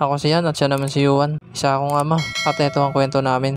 Ako si Yan at siya naman si Yuan. Isa akong ama at ito ang kwento namin.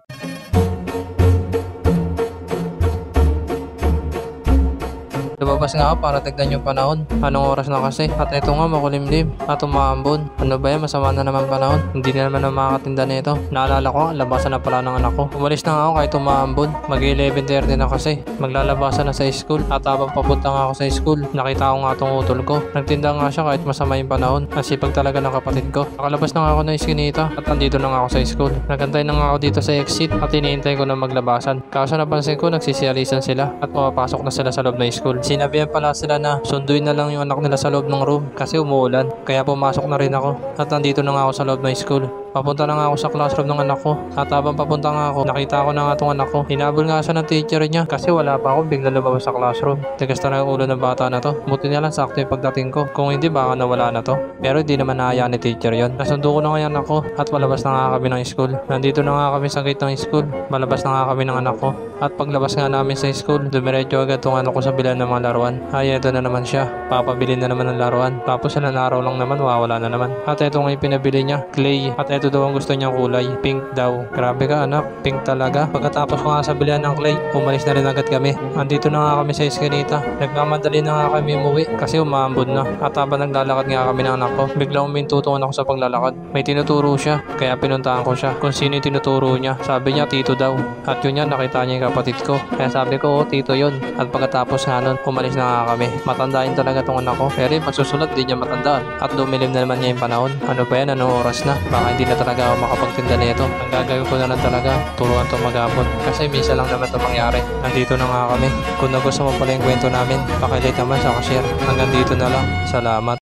Lumabas nga ako para tignan yung panahon. Anong oras na kasi? At ito nga makulimlim at umaambon. Ano ba yan? Masama na naman panahon. Hindi na naman na makakatinda nito. Naalala ko, labasan na pala ng anak ko. Umalis na nga ako kahit umaambon. Mag-11:30 na kasi. Maglalabasan na sa school. At habang papunta nga ako sa school, nakita ko nga itong utol ko. Nagtinda nga siya kahit masama yung panahon. Ang sipag talaga ng kapatid ko. Nakalabas na nga ako ng iskinita at andito na nga ako sa school. Nagantay na nga ako dito sa exit at iniintay ko na maglabasan. Kaso napansin ko nagsisiyalisan sila at pumapasok na sila sa loob ng school. Sinabihan pala sila na sunduin na lang yung anak nila sa loob ng room kasi umuulan. Kaya pumasok na rin ako at nandito na nga ako sa loob ng school. Papunta na nga ako sa classroom ng anak ko. At habang papunta nga ako, nakita ko na nga itong anak ko. Hinabol nga siya ng teacher niya kasi wala pa ako, bigla lumabas sa classroom. Tigas na yung ulo ng bata na to. Buti na lang sakto yung pagdating ko. Kung hindi baka nawala na to. Pero hindi naman naayaan ni teacher yon. Nasundo ko na nga yung anak ko at malabas na nga kami ng school. Nandito na nga kami sa gate ng school. Malabas na nga kami ng anak ko. At paglabas nga namin sa school, dumiretso agad itong anak ko sa bilan ng mga laruan. Ay, eto na naman siya. Papabili na naman ng laruan. Tapos ilang araw lang naman, mawawala na naman. At eto nga yung pinabili niya, clay. At eto daw ang gusto niyang kulay, pink daw. Grabe ka anak, pink talaga. Pagkatapos ko nga sa bilihan ng clay, umalis na rin agad kami. Andito na nga kami sa eskinita. Nagmamadali na nga kami umuwi kasi umaambon na. At habang naglalakad nga kami ng anak ko, biglang umintutuan ako sa paglalakad. May tinuturo siya, kaya pinuntahan ko siya kung sino yung tinuturo niya. Sabi niya tito daw. At yun yan, nakita niya yung kapatid ko. Kaya sabi ko, oh, tito yun. At pagkatapos nga nun, umalis na nga kami. Matandain talaga tong anak ko. Pero yung pagsusulat, di niya matandaan. At lumilim na naman niya yung panahon. Ano ba yan? Anong oras na? Baka hindi na talaga ako makapagtinda nito. Ang gagawin ko na lang talaga, turuan to maghapon. Kasi misa lang naman ito mangyari. Nandito na nga kami. Kung nagustuhan mo pala yung kwento namin, pakilate naman sa share. Hanggang dito na lang. Salamat.